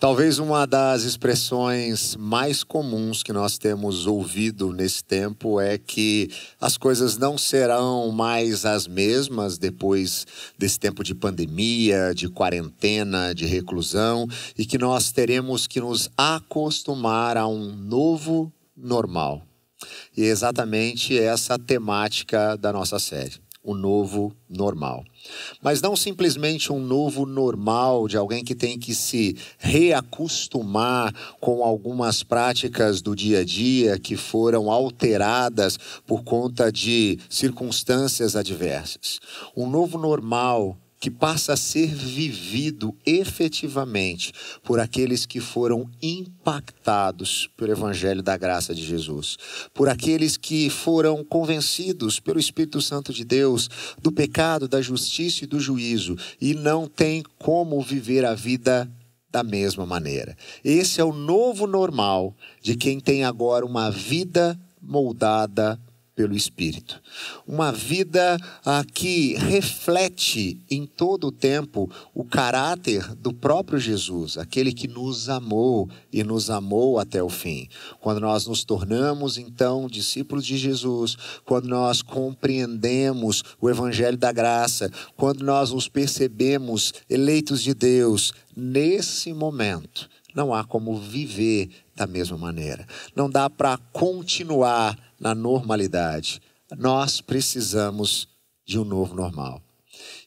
Talvez uma das expressões mais comuns que nós temos ouvido nesse tempo é que as coisas não serão mais as mesmas depois desse tempo de pandemia, de quarentena, de reclusão, e que nós teremos que nos acostumar a um novo normal. E é exatamente essa a temática da nossa série. O novo normal. Mas não simplesmente um novo normal de alguém que tem que se reacostumar com algumas práticas do dia a dia que foram alteradas por conta de circunstâncias adversas. Um novo normal que passa a ser vivido efetivamente por aqueles que foram impactados pelo Evangelho da graça de Jesus, por aqueles que foram convencidos pelo Espírito Santo de Deus do pecado, da justiça e do juízo, e não tem como viver a vida da mesma maneira. Esse é o novo normal de quem tem agora uma vida moldada pelo Espírito. Uma vida que reflete em todo o tempo o caráter do próprio Jesus, aquele que nos amou e nos amou até o fim. Quando nós nos tornamos, então, discípulos de Jesus, quando nós compreendemos o Evangelho da Graça, quando nós nos percebemos eleitos de Deus, nesse momento, não há como viver da mesma maneira. Não dá para continuar na normalidade. Nós precisamos de um novo normal.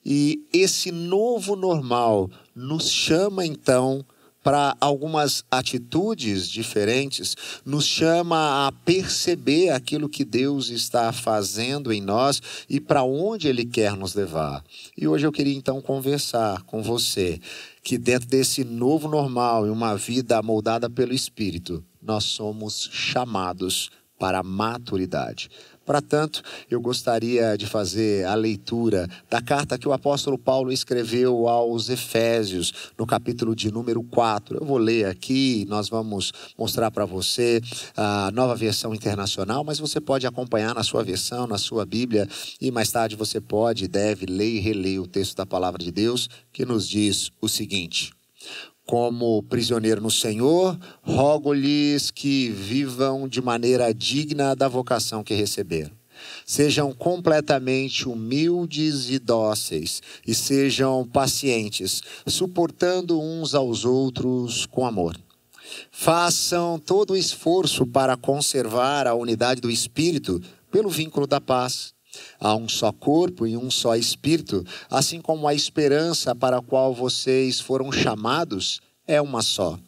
E esse novo normal nos chama, então, para algumas atitudes diferentes, nos chama a perceber aquilo que Deus está fazendo em nós e para onde Ele quer nos levar. E hoje eu queria, então, conversar com você que dentro desse novo normal e uma vida moldada pelo Espírito, nós somos chamados para a maturidade. Para tanto, eu gostaria de fazer a leitura da carta que o apóstolo Paulo escreveu aos Efésios, no capítulo de número 4. Eu vou ler aqui, nós vamos mostrar para você a nova versão internacional, mas você pode acompanhar na sua versão, na sua Bíblia, e mais tarde você pode e deve ler e reler o texto da palavra de Deus, que nos diz o seguinte: como prisioneiro no Senhor, rogo-lhes que vivam de maneira digna da vocação que receberam. Sejam completamente humildes e dóceis, e sejam pacientes, suportando uns aos outros com amor. Façam todo o esforço para conservar a unidade do Espírito pelo vínculo da paz. Há um só corpo e um só Espírito, assim como a esperança para a qual vocês foram chamados é uma só.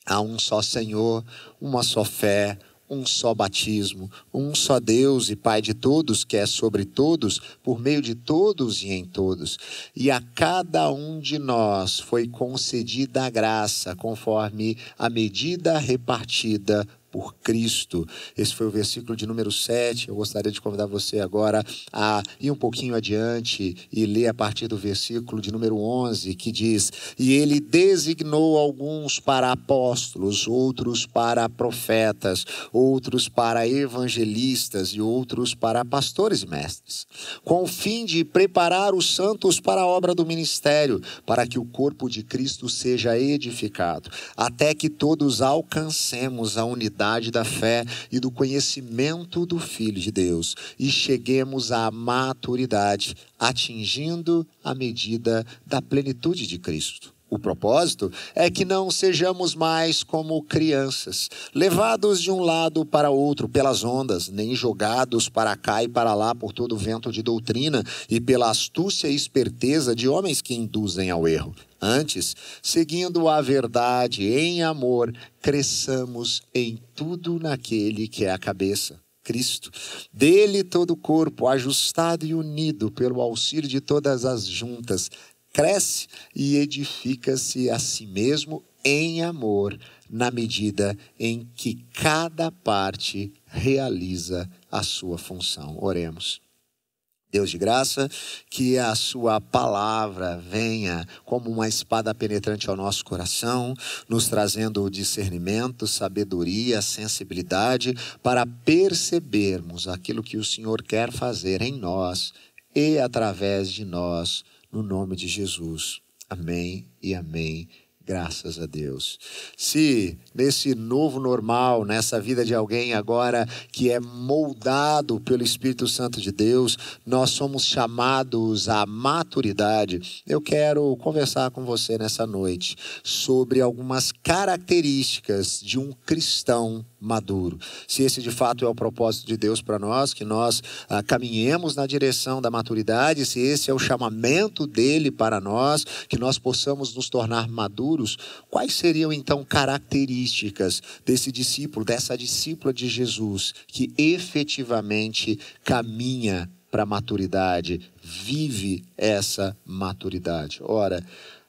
Há um só Senhor, uma só fé, um só batismo, um só Deus e Pai de todos, que é sobre todos, por meio de todos e em todos. E a cada um de nós foi concedida a graça, conforme a medida repartida por Cristo. Esse foi o versículo de número 7. Eu gostaria de convidar você agora a ir um pouquinho adiante e ler a partir do versículo de número 11, que diz: e ele designou alguns para apóstolos, outros para profetas, outros para evangelistas e outros para pastores e mestres, com o fim de preparar os santos para a obra do ministério, para que o corpo de Cristo seja edificado, até que todos alcancemos a unidade da fé e do conhecimento do Filho de Deus e cheguemos à maturidade, atingindo a medida da plenitude de Cristo. O propósito é que não sejamos mais como crianças, levados de um lado para outro pelas ondas, nem jogados para cá e para lá por todo vento de doutrina e pela astúcia e esperteza de homens que induzem ao erro. Antes, seguindo a verdade em amor, cresçamos em tudo naquele que é a cabeça, Cristo. Dele todo o corpo, ajustado e unido pelo auxílio de todas as juntas, cresce e edifica-se a si mesmo em amor, na medida em que cada parte realiza a sua função. Oremos. Deus de graça, que a sua palavra venha como uma espada penetrante ao nosso coração, nos trazendo discernimento, sabedoria, sensibilidade, para percebermos aquilo que o Senhor quer fazer em nós e através de nós, no nome de Jesus. Amém e amém. Graças a Deus. Se nesse novo normal, nessa vida de alguém agora que é moldado pelo Espírito Santo de Deus, nós somos chamados à maturidade, eu quero conversar com você nessa noite sobre algumas características de um cristão maduro. Se esse de fato é o propósito de Deus para nós, que nós caminhemos na direção da maturidade, se esse é o chamamento dele para nós, que nós possamos nos tornar maduros, quais seriam então características desse discípulo, dessa discípula de Jesus, que efetivamente caminha para a maturidade, vive essa maturidade? Ora,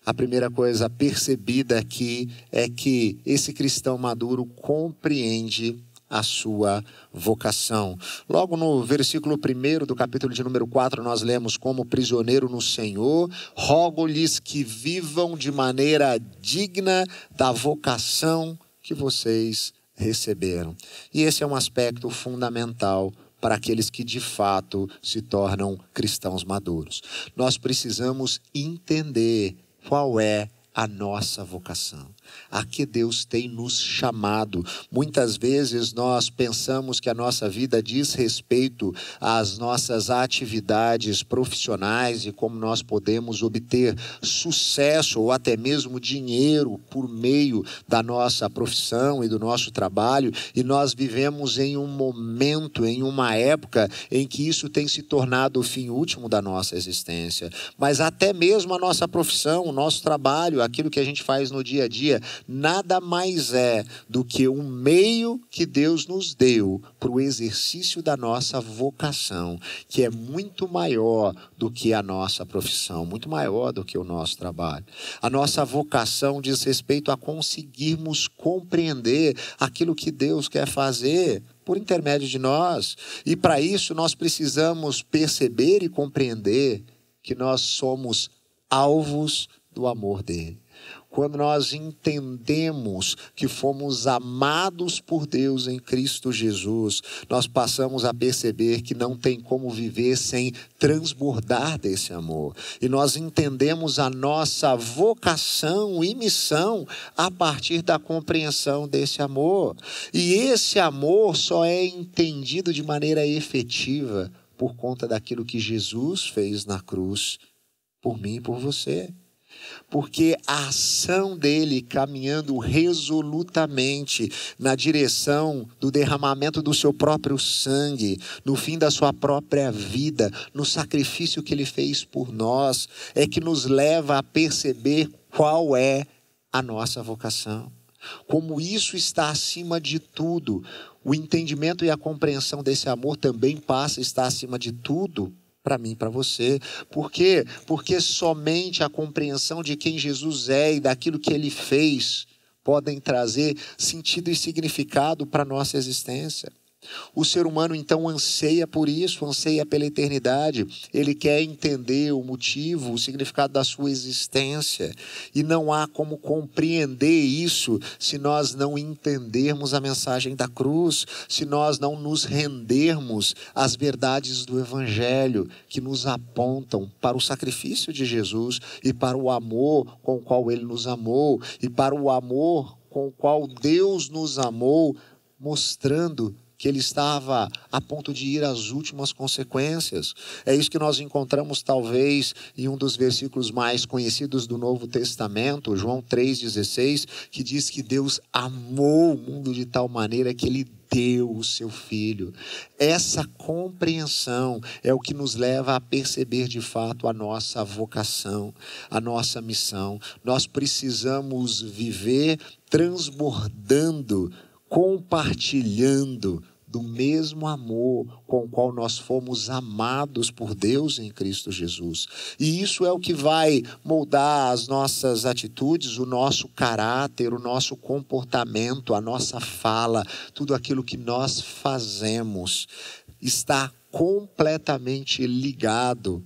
a primeira coisa percebida aqui é que esse cristão maduro compreende a sua vocação. Logo no versículo 1 do capítulo de número 4, nós lemos: como prisioneiro no Senhor, rogo-lhes que vivam de maneira digna da vocação que vocês receberam. E esse é um aspecto fundamental para aqueles que de fato se tornam cristãos maduros. Nós precisamos entender qual é a nossa vocação, a que Deus tem nos chamado. Muitas vezes nós pensamos que a nossa vida diz respeito às nossas atividades profissionais e como nós podemos obter sucesso ou até mesmo dinheiro por meio da nossa profissão e do nosso trabalho, e nós vivemos em um momento, em uma época em que isso tem se tornado o fim último da nossa existência. Mas até mesmo a nossa profissão, o nosso trabalho, aquilo que a gente faz no dia a dia, nada mais é do que um meio que Deus nos deu para o exercício da nossa vocação, que é muito maior do que a nossa profissão, muito maior do que o nosso trabalho. A nossa vocação diz respeito a conseguirmos compreender aquilo que Deus quer fazer por intermédio de nós. E para isso nós precisamos perceber e compreender que nós somos alvos do amor dele. Quando nós entendemos que fomos amados por Deus em Cristo Jesus, nós passamos a perceber que não tem como viver sem transbordar desse amor. E nós entendemos a nossa vocação e missão a partir da compreensão desse amor. E esse amor só é entendido de maneira efetiva por conta daquilo que Jesus fez na cruz, por mim e por você. Porque a ação dele caminhando resolutamente na direção do derramamento do seu próprio sangue, no fim da sua própria vida, no sacrifício que ele fez por nós, é que nos leva a perceber qual é a nossa vocação. Como isso está acima de tudo, o entendimento e a compreensão desse amor também passa a estar acima de tudo para mim, para você. Por quê? Porque somente a compreensão de quem Jesus é e daquilo que ele fez podem trazer sentido e significado para a nossa existência. O ser humano então anseia por isso, anseia pela eternidade. Ele quer entender o motivo, o significado da sua existência. E não há como compreender isso se nós não entendermos a mensagem da cruz, se nós não nos rendermos às verdades do Evangelho que nos apontam para o sacrifício de Jesus e para o amor com o qual ele nos amou e para o amor com o qual Deus nos amou, mostrando que ele estava a ponto de ir às últimas consequências. É isso que nós encontramos talvez em um dos versículos mais conhecidos do Novo Testamento, João 3,16, que diz que Deus amou o mundo de tal maneira que ele deu o seu Filho. Essa compreensão é o que nos leva a perceber de fato a nossa vocação, a nossa missão. Nós precisamos viver transbordando, compartilhando do mesmo amor com o qual nós fomos amados por Deus em Cristo Jesus. E isso é o que vai moldar as nossas atitudes, o nosso caráter, o nosso comportamento, a nossa fala, tudo aquilo que nós fazemos está completamente ligado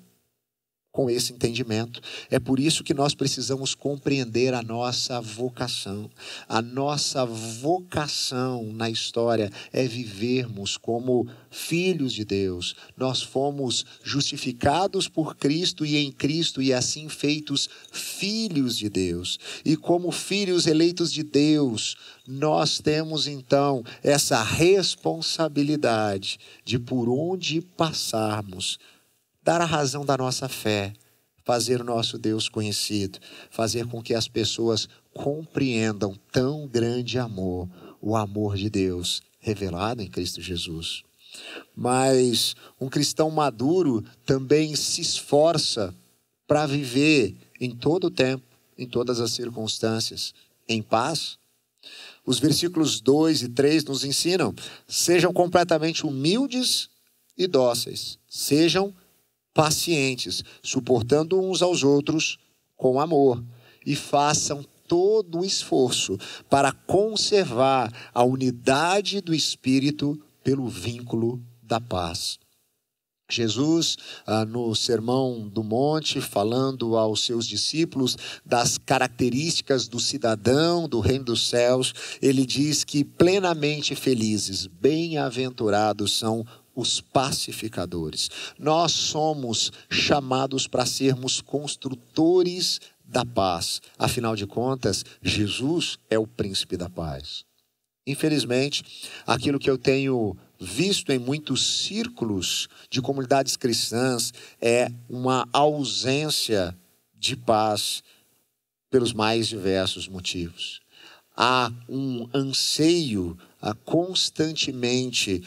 com esse entendimento. É por isso que nós precisamos compreender a nossa vocação. A nossa vocação na história é vivermos como filhos de Deus. Nós fomos justificados por Cristo e em Cristo e assim feitos filhos de Deus. E como filhos eleitos de Deus, nós temos então essa responsabilidade de por onde passarmos, dar a razão da nossa fé, fazer o nosso Deus conhecido, fazer com que as pessoas compreendam tão grande amor, o amor de Deus revelado em Cristo Jesus. Mas um cristão maduro também se esforça para viver em todo o tempo, em todas as circunstâncias, em paz. Os versículos 2 e 3 nos ensinam: sejam completamente humildes e dóceis, sejam pacientes, suportando uns aos outros com amor, e façam todo o esforço para conservar a unidade do Espírito pelo vínculo da paz. Jesus, no Sermão do Monte, falando aos seus discípulos das características do cidadão do reino dos céus, ele diz que plenamente felizes, bem-aventurados são os pacificadores. Nós somos chamados para sermos construtores da paz. Afinal de contas, Jesus é o príncipe da paz. Infelizmente, aquilo que eu tenho visto em muitos círculos de comunidades cristãs é uma ausência de paz pelos mais diversos motivos. Há um anseio constantemente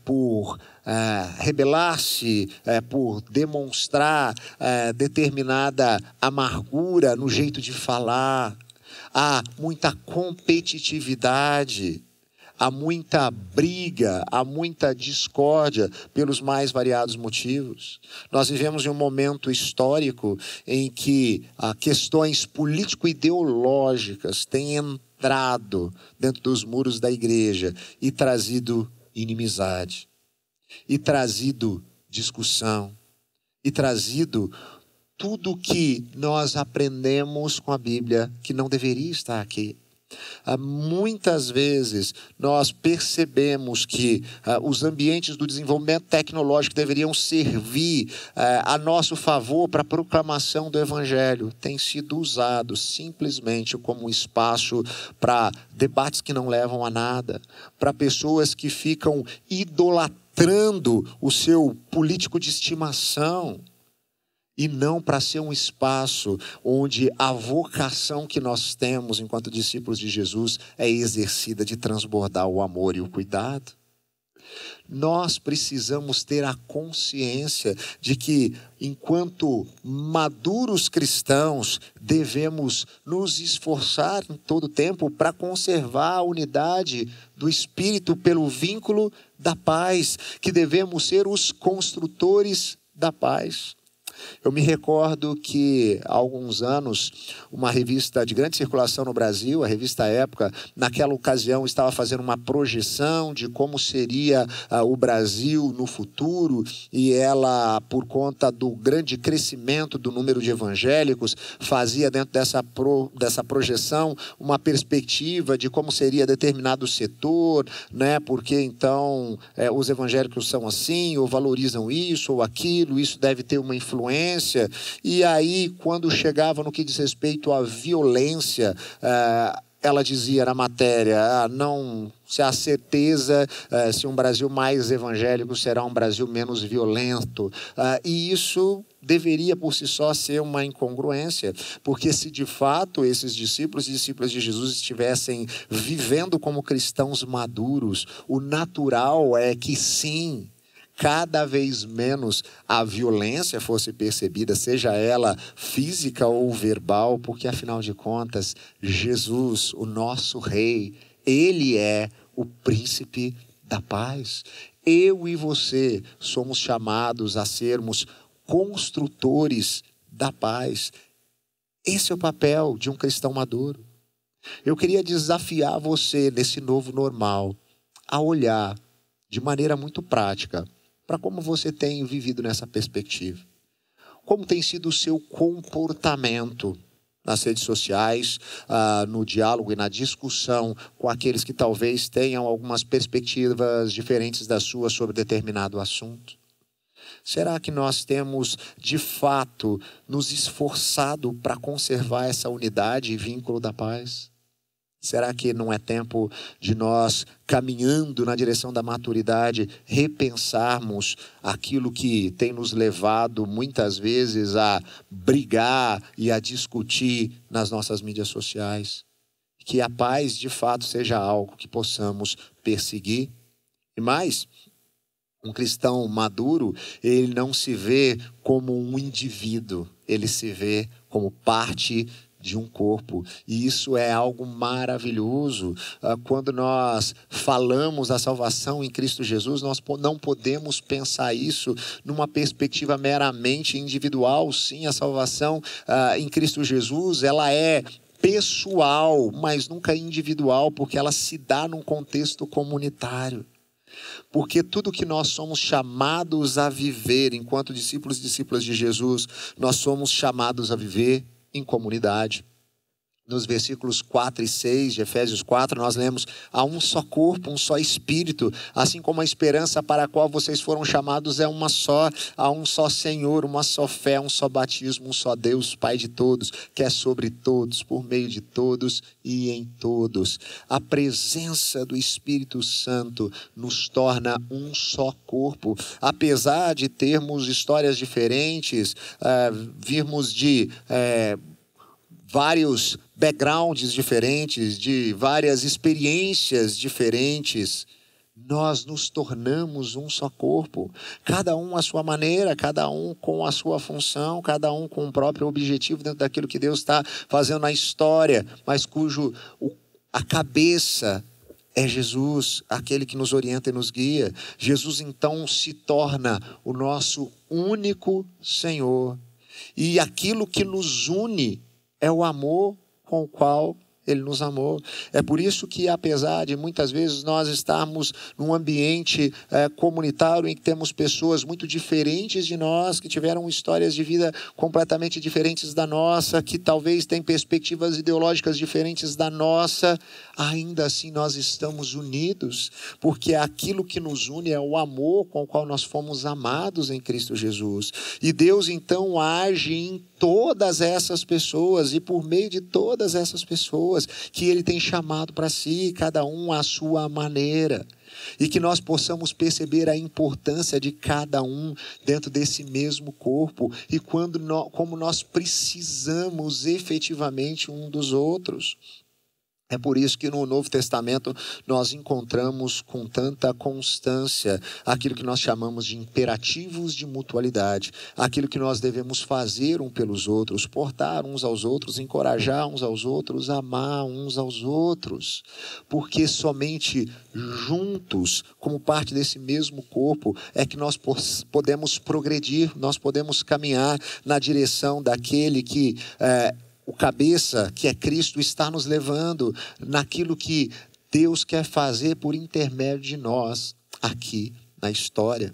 por rebelar-se, por demonstrar determinada amargura no jeito de falar. Há muita competitividade, há muita briga, há muita discórdia pelos mais variados motivos. Nós vivemos em um momento histórico em que questões político-ideológicas têm entrado dentro dos muros da igreja e trazido inimizade, e trazido discussão, e trazido tudo que nós aprendemos com a Bíblia que não deveria estar aqui. Muitas vezes nós percebemos que os ambientes do desenvolvimento tecnológico deveriam servir a nosso favor para a proclamação do Evangelho. Tem sido usado simplesmente como um espaço para debates que não levam a nada, para pessoas que ficam idolatrando o seu político de estimação, e não para ser um espaço onde a vocação que nós temos enquanto discípulos de Jesus é exercida de transbordar o amor e o cuidado. Nós precisamos ter a consciência de que, enquanto maduros cristãos, devemos nos esforçar em todo tempo para conservar a unidade do Espírito pelo vínculo da paz, que devemos ser os construtores da paz. Eu me recordo que há alguns anos, uma revista de grande circulação no Brasil, a revista Época, naquela ocasião estava fazendo uma projeção de como seria o Brasil no futuro, e ela, por conta do grande crescimento do número de evangélicos, fazia dentro dessa projeção uma perspectiva de como seria determinado setor, né? Porque então os evangélicos são assim, ou valorizam isso ou aquilo, isso deve ter uma influência. E aí, quando chegava no que diz respeito à violência, ela dizia na matéria, não se há certeza se um Brasil mais evangélico será um Brasil menos violento. E isso deveria por si só ser uma incongruência, porque se de fato esses discípulos e discípulas de Jesus estivessem vivendo como cristãos maduros, o natural é que sim, cada vez menos a violência fosse percebida, seja ela física ou verbal, porque afinal de contas, Jesus, o nosso Rei, Ele é o príncipe da paz. Eu e você somos chamados a sermos construtores da paz. Esse é o papel de um cristão maduro. Eu queria desafiar você nesse novo normal a olhar de maneira muito prática para como você tem vivido nessa perspectiva. Como tem sido o seu comportamento nas redes sociais, no diálogo e na discussão com aqueles que talvez tenham algumas perspectivas diferentes da sua sobre determinado assunto? Será que nós temos, de fato, nos esforçado para conservar essa unidade e vínculo da paz? Será que não é tempo de nós, caminhando na direção da maturidade, repensarmos aquilo que tem nos levado, muitas vezes, a brigar e a discutir nas nossas mídias sociais? Que a paz, de fato, seja algo que possamos perseguir. E mais, um cristão maduro, ele não se vê como um indivíduo, ele se vê como parte de um corpo. E isso é algo maravilhoso. Quando nós falamos da salvação em Cristo Jesus, nós não podemos pensar isso numa perspectiva meramente individual. Sim, a salvação em Cristo Jesus, ela é pessoal, mas nunca individual, porque ela se dá num contexto comunitário. Porque tudo que nós somos chamados a viver enquanto discípulos e discípulas de Jesus, nós somos chamados a viver em comunidade. Nos versículos 4 e 6 de Efésios 4, nós lemos: há um só corpo, um só espírito, assim como a esperança para a qual vocês foram chamados é uma só. Há um só Senhor, uma só fé, um só batismo, um só Deus, Pai de todos, que é sobre todos, por meio de todos e em todos. A presença do Espírito Santo nos torna um só corpo. Apesar de termos histórias diferentes, virmos de vários backgrounds diferentes, de várias experiências diferentes, nós nos tornamos um só corpo. Cada um à sua maneira, cada um com a sua função, cada um com o próprio objetivo dentro daquilo que Deus está fazendo na história, mas a cabeça é Jesus, aquele que nos orienta e nos guia. Jesus então se torna o nosso único Senhor. E aquilo que nos une é o amor com o qual Ele nos amou. É por isso que, apesar de muitas vezes nós estarmos num ambiente comunitário em que temos pessoas muito diferentes de nós, que tiveram histórias de vida completamente diferentes da nossa, que talvez têm perspectivas ideológicas diferentes da nossa, ainda assim nós estamos unidos, porque aquilo que nos une é o amor com o qual nós fomos amados em Cristo Jesus. E Deus então age em todas essas pessoas e por meio de todas essas pessoas que Ele tem chamado para si, cada um à sua maneira. E que nós possamos perceber a importância de cada um dentro desse mesmo corpo e como nós precisamos efetivamente um dos outros. É por isso que no Novo Testamento nós encontramos com tanta constância aquilo que nós chamamos de imperativos de mutualidade, aquilo que nós devemos fazer uns pelos outros, portar uns aos outros, encorajar uns aos outros, amar uns aos outros, porque somente juntos, como parte desse mesmo corpo, é que nós podemos progredir, nós podemos caminhar na direção daquele que o cabeça, que é Cristo, está nos levando naquilo que Deus quer fazer por intermédio de nós aqui na história.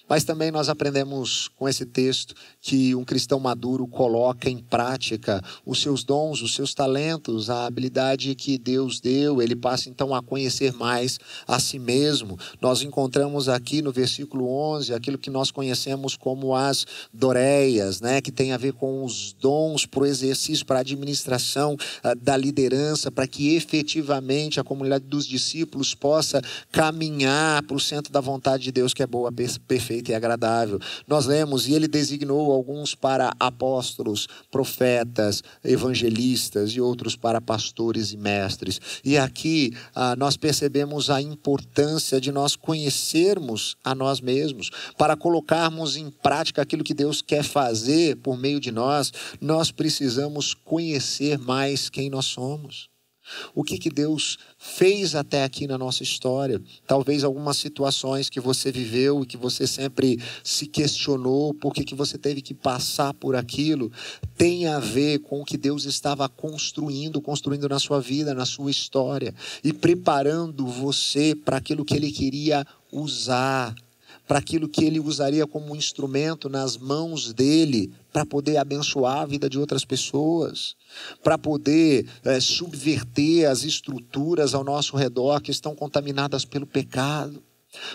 Mas também nós aprendemos com esse texto que um cristão maduro coloca em prática os seus dons, os seus talentos, a habilidade que Deus deu. Ele passa então a conhecer mais a si mesmo. Nós encontramos aqui no versículo 11 aquilo que nós conhecemos como as doreias, né? Que tem a ver com os dons para o exercício, para a administração da liderança, para que efetivamente a comunidade dos discípulos possa caminhar para o centro da vontade de Deus, que é boa, perfeita e agradável. Nós lemos: e Ele designou alguns para apóstolos, profetas, evangelistas e outros para pastores e mestres. E aqui nós percebemos a importância de nós conhecermos a nós mesmos. Para colocarmos em prática aquilo que Deus quer fazer por meio de nós, nós precisamos conhecer mais quem nós somos. O que Deus fez até aqui na nossa história. Talvez algumas situações que você viveu e que você sempre se questionou por que você teve que passar por aquilo, tem a ver com o que Deus estava construindo na sua vida, na sua história, e preparando você para aquilo que Ele queria usar, para aquilo que ele usaria como um instrumento nas mãos dele, para poder abençoar a vida de outras pessoas, para poder subverter as estruturas ao nosso redor que estão contaminadas pelo pecado.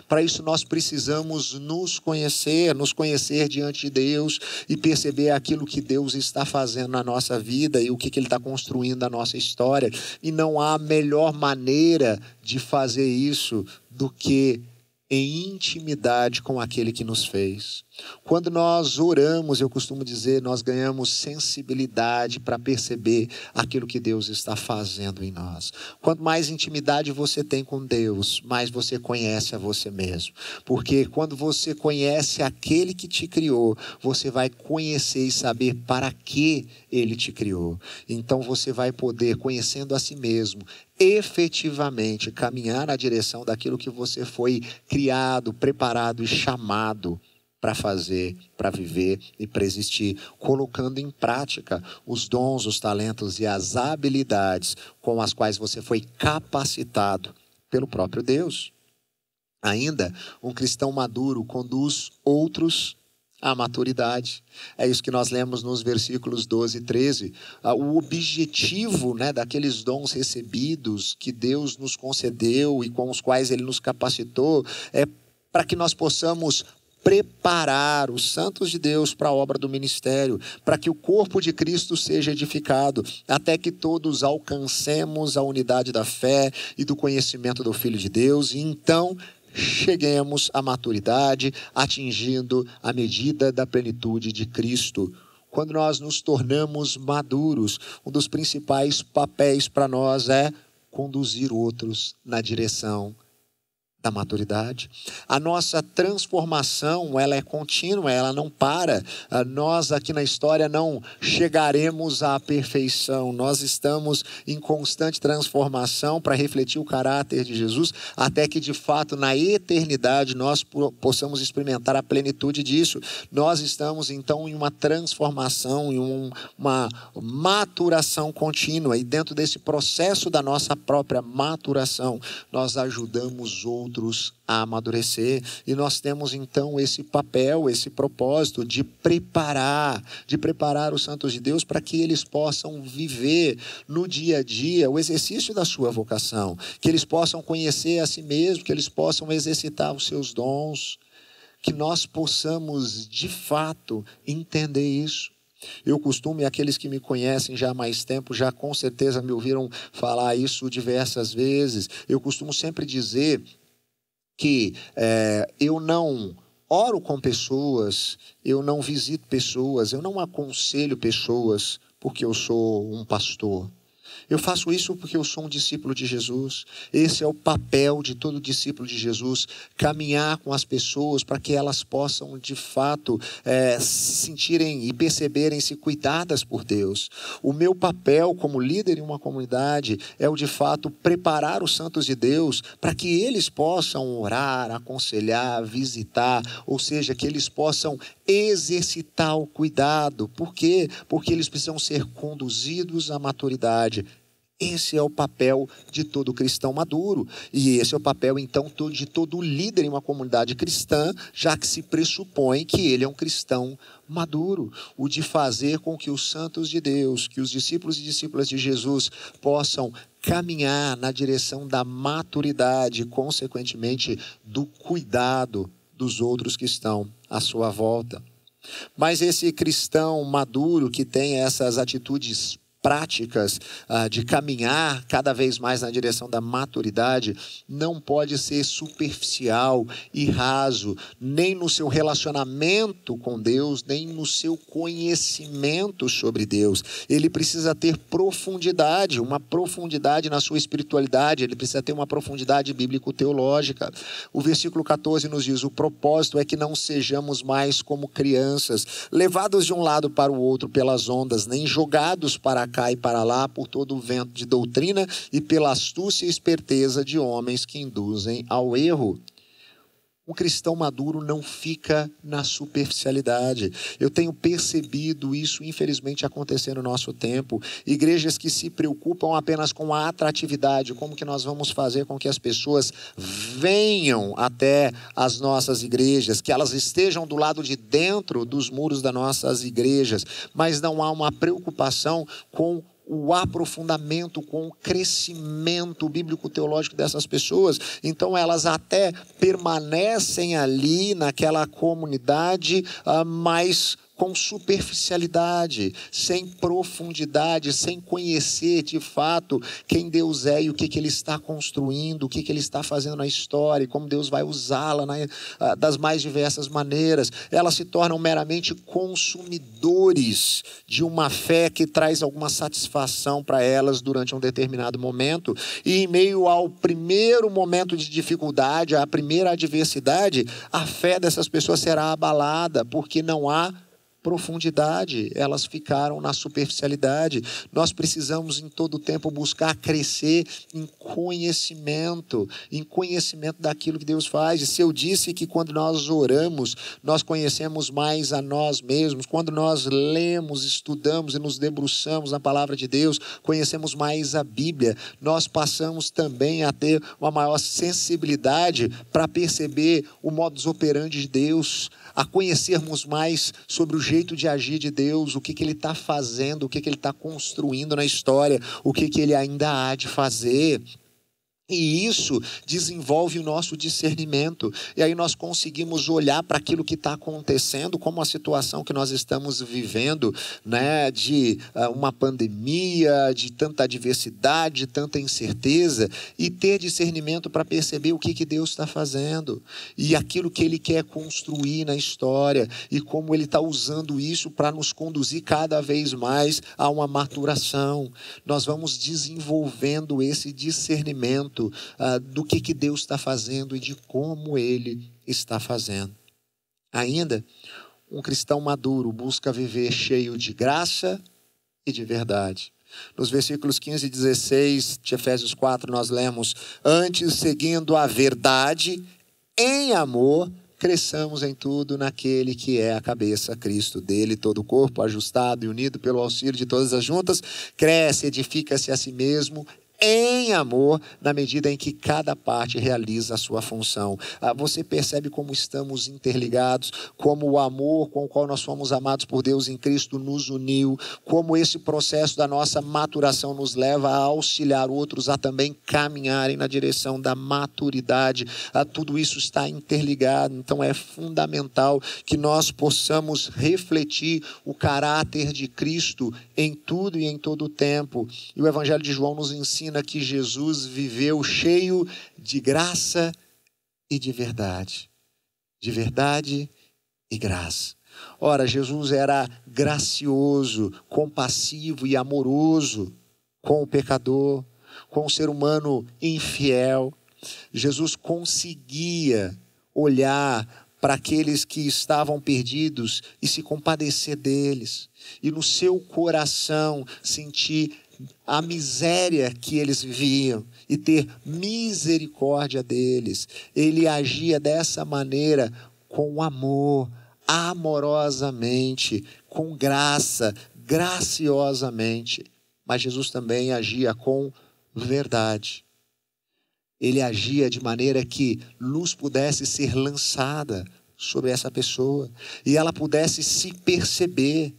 Para isso nós precisamos nos conhecer diante de Deus e perceber aquilo que Deus está fazendo na nossa vida e o que Ele está construindo na nossa história. E não há melhor maneira de fazer isso do que em intimidade com aquele que nos fez. Quando nós oramos, eu costumo dizer, nós ganhamos sensibilidade para perceber aquilo que Deus está fazendo em nós. Quanto mais intimidade você tem com Deus, mais você conhece a você mesmo. Porque quando você conhece aquele que te criou, você vai conhecer e saber para que Ele te criou. Então você vai poder, conhecendo a si mesmo, efetivamente caminhar na direção daquilo que você foi criado, preparado e chamado para fazer, para viver e para existir, colocando em prática os dons, os talentos e as habilidades com as quais você foi capacitado pelo próprio Deus. Ainda, um cristão maduro conduz outros à maturidade. É isso que nós lemos nos versículos 12 e 13. O objetivo, daqueles dons recebidos que Deus nos concedeu e com os quais Ele nos capacitou é para que nós possamos preparar os santos de Deus para a obra do ministério, para que o corpo de Cristo seja edificado, até que todos alcancemos a unidade da fé e do conhecimento do Filho de Deus, e então cheguemos à maturidade, atingindo a medida da plenitude de Cristo. Quando nós nos tornamos maduros, um dos principais papéis para nós é conduzir outros na direção da maturidade. A nossa transformação, ela é contínua, ela não para. Nós aqui na história não chegaremos à perfeição. Nós estamos em constante transformação para refletir o caráter de Jesus, até que de fato na eternidade nós possamos experimentar a plenitude disso. Nós estamos então em uma transformação, em uma maturação contínua, e dentro desse processo da nossa própria maturação, nós ajudamos outros a amadurecer, e nós temos então esse papel, esse propósito de preparar os santos de Deus para que eles possam viver no dia a dia o exercício da sua vocação, que eles possam conhecer a si mesmos, que eles possam exercitar os seus dons, que nós possamos de fato entender isso. Eu costumo, e aqueles que me conhecem já há mais tempo, já com certeza me ouviram falar isso diversas vezes, eu costumo sempre dizer que eu não oro com pessoas, eu não visito pessoas, eu não aconselho pessoas porque eu sou um pastor. Eu faço isso porque eu sou um discípulo de Jesus. Esse é o papel de todo discípulo de Jesus, caminhar com as pessoas para que elas possam de fato se sentirem e perceberem-se cuidadas por Deus. O meu papel como líder em uma comunidade é o de fato preparar os santos de Deus para que eles possam orar, aconselhar, visitar, ou seja, que eles possam exercitar o cuidado. Por quê? Porque eles precisam ser conduzidos à maturidade. Esse é o papel de todo cristão maduro, e esse é o papel então de todo líder em uma comunidade cristã, já que se pressupõe que ele é um cristão maduro, o de fazer com que os santos de Deus, que os discípulos e discípulas de Jesus possam caminhar na direção da maturidade, consequentemente do cuidado dos outros que estão à sua volta. Mas esse cristão maduro que tem essas atitudes práticas de caminhar cada vez mais na direção da maturidade, não pode ser superficial e raso, nem no seu relacionamento com Deus, nem no seu conhecimento sobre Deus. Ele precisa ter profundidade, uma profundidade na sua espiritualidade, ele precisa ter uma profundidade bíblico-teológica. O versículo 14 nos diz: o propósito é que não sejamos mais como crianças, levados de um lado para o outro pelas ondas, nem jogados para cá e para lá por todo o vento de doutrina e pela astúcia e esperteza de homens que induzem ao erro. Um cristão maduro não fica na superficialidade. Eu tenho percebido isso, infelizmente, acontecer no nosso tempo. Igrejas que se preocupam apenas com a atratividade, como que nós vamos fazer com que as pessoas venham até as nossas igrejas, que elas estejam do lado de dentro dos muros das nossas igrejas, mas não há uma preocupação com o aprofundamento, com o crescimento bíblico-teológico dessas pessoas. Então elas até permanecem ali naquela comunidade, mas com superficialidade, sem profundidade, sem conhecer de fato quem Deus é e o que Ele está construindo, o que Ele está fazendo na história e como Deus vai usá-la das mais diversas maneiras. Elas se tornam meramente consumidores de uma fé que traz alguma satisfação para elas durante um determinado momento, e em meio ao primeiro momento de dificuldade, à primeira adversidade, a fé dessas pessoas será abalada, porque não há profundidade, elas ficaram na superficialidade. Nós precisamos em todo tempo buscar crescer em conhecimento daquilo que Deus faz. E se eu disse que quando nós oramos, nós conhecemos mais a nós mesmos, quando nós lemos, estudamos e nos debruçamos na palavra de Deus, conhecemos mais a Bíblia, nós passamos também a ter uma maior sensibilidade para perceber o modus operandi de Deus, a conhecermos mais sobre o jeito de agir de Deus, o que Ele está fazendo, o que Ele está construindo na história, o que Ele ainda há de fazer. E isso desenvolve o nosso discernimento. E aí nós conseguimos olhar para aquilo que está acontecendo, como a situação que nós estamos vivendo, né, de uma pandemia, de tanta adversidade, de tanta incerteza, e ter discernimento para perceber o que Deus está fazendo, e aquilo que Ele quer construir na história, e como Ele está usando isso para nos conduzir cada vez mais a uma maturação. Nós vamos desenvolvendo esse discernimento do que Deus está fazendo e de como Ele está fazendo. Ainda, um cristão maduro busca viver cheio de graça e de verdade. Nos versículos 15 e 16 de Efésios 4, nós lemos: antes, seguindo a verdade em amor, cresçamos em tudo naquele que é a cabeça, Cristo. Dele todo o corpo, ajustado e unido pelo auxílio de todas as juntas, cresce, edifica-se a si mesmo em amor, na medida em que cada parte realiza a sua função. Você percebe como estamos interligados, como o amor com o qual nós fomos amados por Deus em Cristo nos uniu, como esse processo da nossa maturação nos leva a auxiliar outros a também caminharem na direção da maturidade. Tudo isso está interligado, então é fundamental que nós possamos refletir o caráter de Cristo em tudo e em todo o tempo. E o Evangelho de João nos ensina que Jesus viveu cheio de graça e de verdade e graça. Ora, Jesus era gracioso, compassivo e amoroso com o pecador, com o ser humano infiel. Jesus conseguia olhar para aqueles que estavam perdidos e se compadecer deles, e no seu coração sentir a miséria que eles viviam e ter misericórdia deles. Ele agia dessa maneira com amor, amorosamente, com graça, graciosamente. Mas Jesus também agia com verdade. Ele agia de maneira que luz pudesse ser lançada sobre essa pessoa e ela pudesse se perceber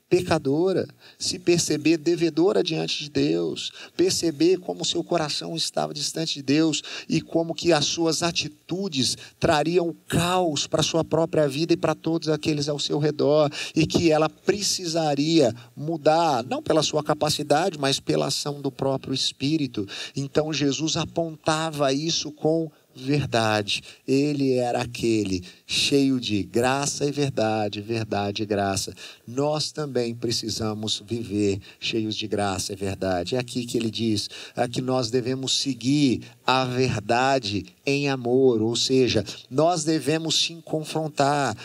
pecadora, se perceber devedora diante de Deus, perceber como seu coração estava distante de Deus e como que as suas atitudes trariam caos para a sua própria vida e para todos aqueles ao seu redor, e que ela precisaria mudar, não pela sua capacidade, mas pela ação do próprio Espírito. Então Jesus apontava isso com verdade. Ele era aquele cheio de graça e verdade, verdade e graça. Nós também precisamos viver cheios de graça e verdade. É aqui que ele diz que nós devemos seguir a verdade em amor, ou seja, nós devemos sim confrontar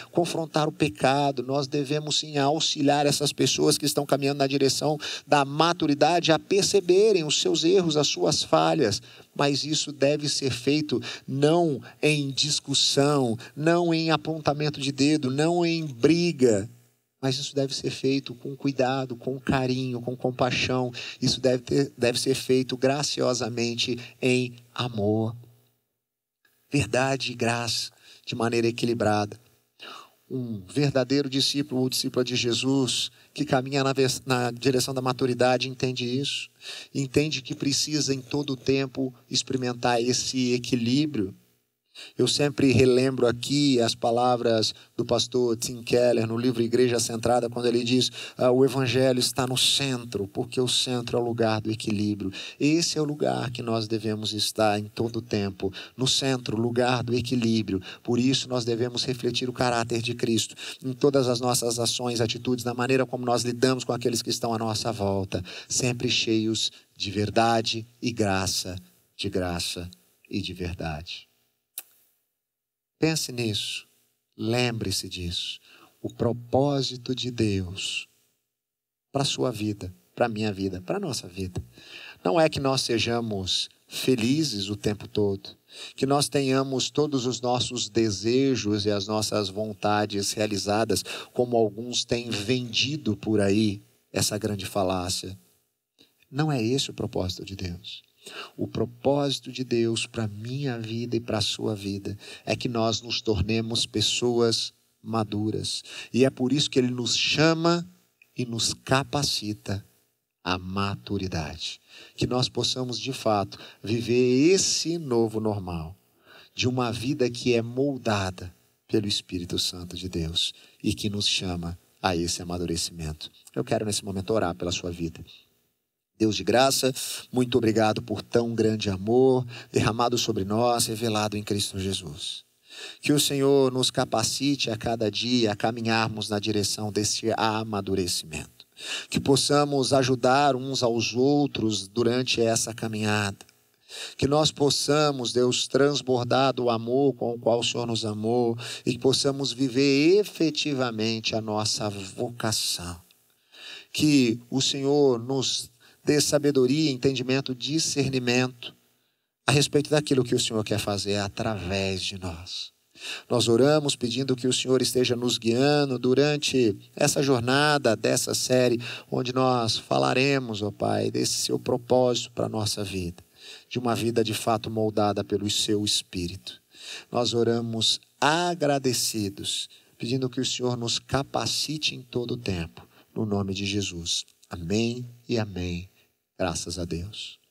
o pecado, nós devemos sim auxiliar essas pessoas que estão caminhando na direção da maturidade a perceberem os seus erros, as suas falhas, mas isso deve ser feito não em discussão, não em apontamento de dedo, não em briga, mas isso deve ser feito com cuidado, com carinho, com compaixão. Isso deve ser feito graciosamente em amor. Verdade e graça, de maneira equilibrada. Um verdadeiro discípulo ou discípula de Jesus, que caminha na direção da maturidade, entende isso. Entende que precisa em todo o tempo experimentar esse equilíbrio. Eu sempre relembro aqui as palavras do pastor Tim Keller no livro Igreja Centrada, quando ele diz: o evangelho está no centro, porque o centro é o lugar do equilíbrio. Esse é o lugar que nós devemos estar em todo o tempo, no centro, lugar do equilíbrio. Por isso nós devemos refletir o caráter de Cristo em todas as nossas ações, atitudes, na maneira como nós lidamos com aqueles que estão à nossa volta, sempre cheios de verdade e graça, de graça e de verdade. Pense nisso, lembre-se disso. O propósito de Deus para a sua vida, para a minha vida, para a nossa vida, não é que nós sejamos felizes o tempo todo, que nós tenhamos todos os nossos desejos e as nossas vontades realizadas, como alguns têm vendido por aí essa grande falácia. Não é esse o propósito de Deus. O propósito de Deus para a minha vida e para a sua vida é que nós nos tornemos pessoas maduras. E é por isso que Ele nos chama e nos capacita à maturidade. Que nós possamos, de fato, viver esse novo normal, de uma vida que é moldada pelo Espírito Santo de Deus e que nos chama a esse amadurecimento. Eu quero nesse momento orar pela sua vida. Deus de graça, muito obrigado por tão grande amor derramado sobre nós, revelado em Cristo Jesus. Que o Senhor nos capacite a cada dia a caminharmos na direção desse amadurecimento. Que possamos ajudar uns aos outros durante essa caminhada. Que nós possamos, Deus, transbordar do amor com o qual o Senhor nos amou e que possamos viver efetivamente a nossa vocação. Que o Senhor nos dê sabedoria, entendimento, discernimento a respeito daquilo que o Senhor quer fazer através de nós. Nós oramos pedindo que o Senhor esteja nos guiando durante essa jornada dessa série, onde nós falaremos, ó Pai, desse seu propósito para a nossa vida, de uma vida de fato moldada pelo seu Espírito. Nós oramos agradecidos, pedindo que o Senhor nos capacite em todo o tempo, no nome de Jesus. Amém e amém. Graças a Deus.